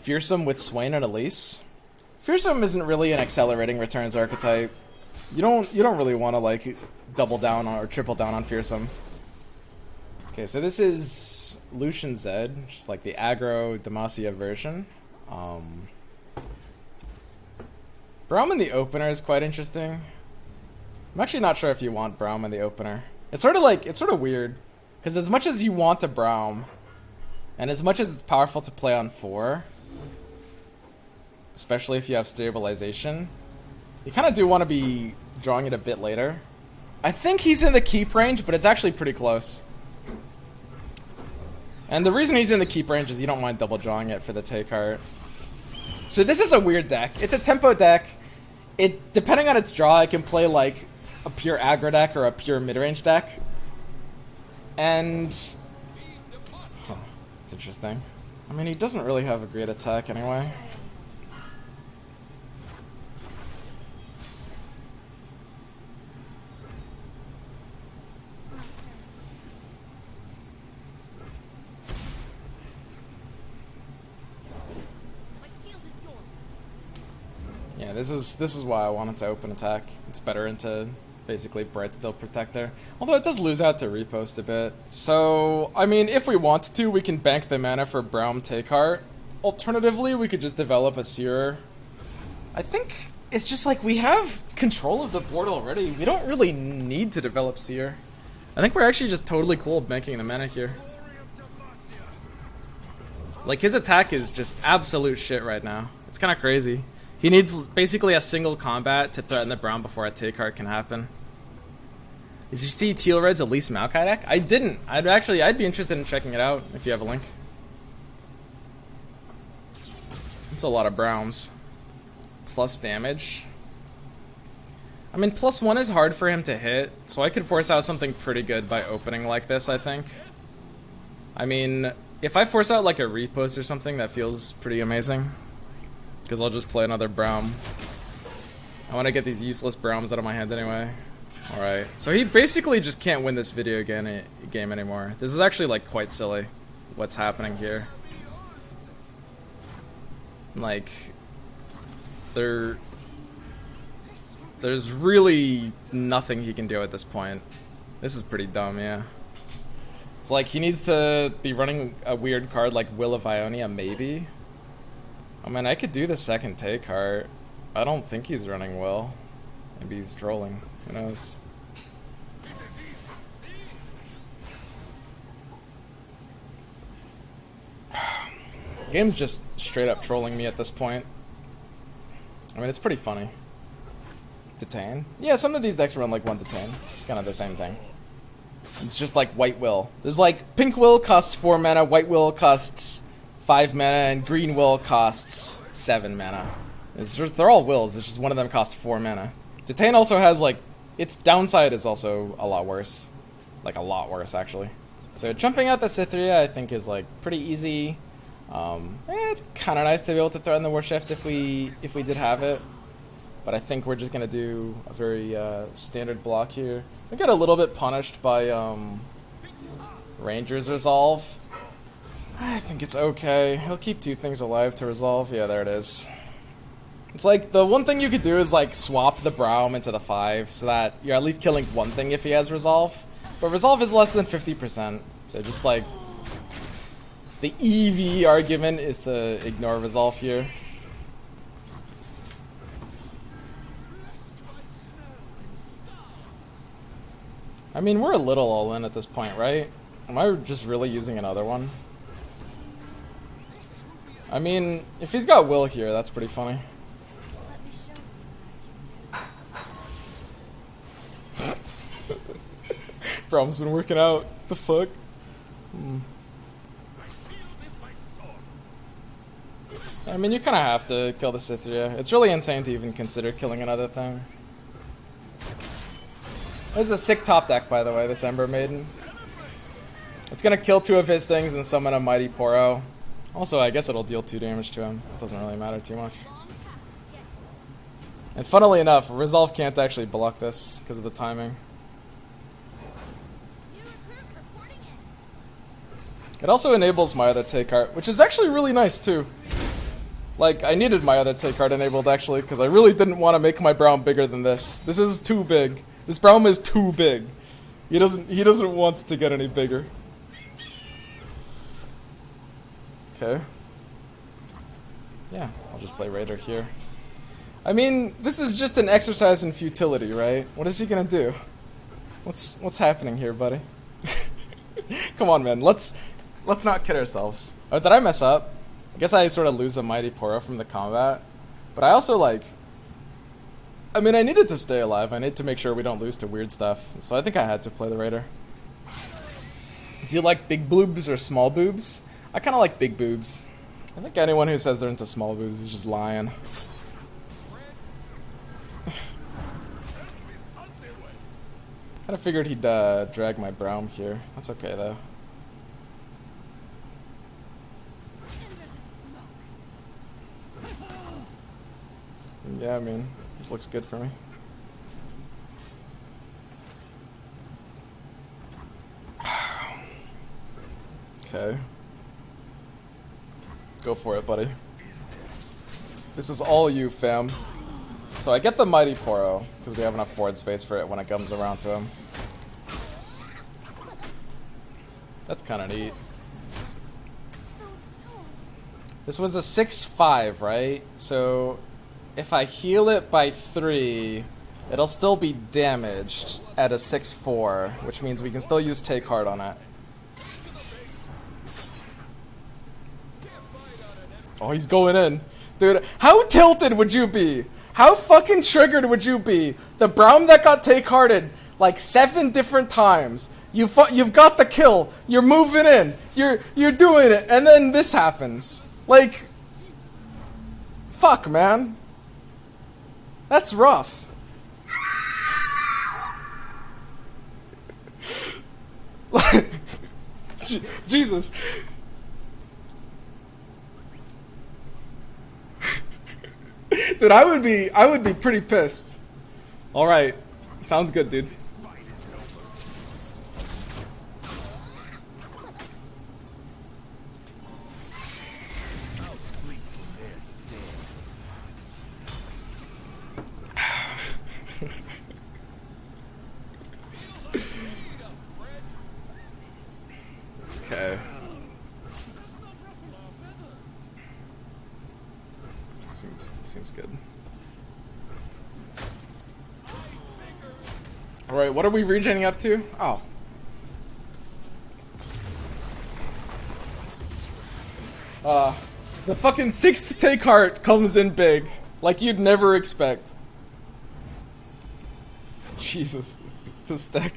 Fearsome with Swain and Elise. Fearsome isn't really an accelerating returns archetype. You don't really want to like double down or triple down on Fearsome. Okay, so this is Lucian Zed, just like the aggro Demacia version. Braum in the opener is quite interesting. I'm actually not sure if you want Braum in the opener. It's sort of weird, because as much as you want a Braum, and as much as it's powerful to play on 4, especially if you have stabilization, you kind of do want to be drawing it a bit later. I think he's in the keep range, but it's actually pretty close. And the reason he's in the keep range is you don't mind double drawing it for the take heart. So this is a weird deck. It's a tempo deck. It, depending on its draw, it can play like a pure aggro deck or a pure mid-range deck. And it's interesting. I mean, he doesn't really have a great attack anyway. Yeah, this is why I wanted to open attack. It's better into basically Brightsteel Protector. Although it does lose out to Repost a bit. So, I mean, if we want to, we can bank the mana for Braum Take Heart. Alternatively, we could just develop a Seer. I think it's just like we have control of the board already. We don't really need to develop Seer. I think we're actually just totally cool banking the mana here. Like, his attack is just absolute shit right now. It's kind of crazy. He needs basically a single combat to threaten the Braum before a take heart can happen. Did you see Teal Red's Elise Maokai deck? I didn't. I'd be interested in checking it out if you have a link. It's a lot of Braums. Plus damage. I mean, +1 is hard for him to hit, so I could force out something pretty good by opening like this, I think. I mean, if I force out like a Repost or something, that feels pretty amazing. Because I'll just play another Braum. I want to get these useless Braums out of my hand anyway. Alright, so he basically just can't win this video game anymore. This is actually like quite silly what's happening here. Like, there's really nothing he can do at this point. This is pretty dumb, yeah. It's like he needs to be running a weird card like Will of Ionia, maybe. I mean, I could do the second take heart. I don't think he's running Will. Maybe he's trolling. Who knows? Game's just straight up trolling me at this point. I mean, it's pretty funny. Detain? Yeah, some of these decks run like 1 Detain. It's kind of the same thing. It's just like White Will. There's like Pink Will costs 4 mana, White Will costs 5 mana, and Green Will costs 7 mana. It's just, they're all wills, it's just one of them costs 4 mana. Detain also has like, its downside is also a lot worse. Like a lot worse actually. So jumping out the Cytheria I think is like pretty easy. It's kind of nice to be able to threaten the Warchefs if we did have it. But I think we're just gonna do a very standard block here. We got a little bit punished by Ranger's Resolve. I think it's okay. He'll keep 2 things alive to resolve. Yeah, there it is. It's like, the one thing you could do is like swap the Braum into the 5 so that you're at least killing one thing if he has resolve. But resolve is less than 50%. So just like, the EV argument is to ignore resolve here. I mean, we're a little all in at this point, right? Am I just really using another one? I mean, if he's got Will here, that's pretty funny. Braum's been working out. The fuck? I mean, you kind of have to kill the Cytheria. It's really insane to even consider killing another thing. This is a sick top deck, by the way, this Ember Maiden. It's gonna kill 2 of his things and summon a Mighty Poro. Also, I guess it'll deal 2 damage to him. It doesn't really matter too much. And funnily enough, Resolve can't actually block this because of the timing. It also enables my other take heart, which is actually really nice too. Like, I needed my other take card enabled, actually, because I really didn't want to make my Braum bigger than this. This is too big. This Braum is too big. He doesn't want to get any bigger. Okay. Yeah, I'll just play Raider here. I mean, this is just an exercise in futility, right? What is he gonna do? What's happening here, buddy? Come on, man. Let's not kid ourselves. Oh, did I mess up? I guess I sort of lose a Mighty Poro from the combat. But I also, like... I mean, I needed to stay alive. I need to make sure we don't lose to weird stuff. So I think I had to play the Raider. Do you like big boobs or small boobs? I kind of like big boobs. I think anyone who says they're into small boobs is just lying. Kind of figured he'd drag my Braum here. That's okay, though. Yeah, I mean, this looks good for me. Okay. Go for it, buddy. This is all you, fam. So I get the Mighty Poro, because we have enough board space for it when it comes around to him. That's kind of neat. This was a 6-5, right? So if I heal it by 3, it'll still be damaged at a 6-4, which means we can still use Take Heart on it. Oh, he's going in. Dude, how tilted would you be? How fucking triggered would you be? The Braum that got Take Hearted like 7 different times. You've got the kill. You're moving in. You're doing it, and then this happens. Like, fuck, man. That's rough. Jesus. Dude, I would be pretty pissed. All right. Sounds good, dude. Okay. Seems good. Alright, what are we regening up to? Oh. The fucking 6th Take Heart comes in big. Like you'd never expect. Jesus. This deck.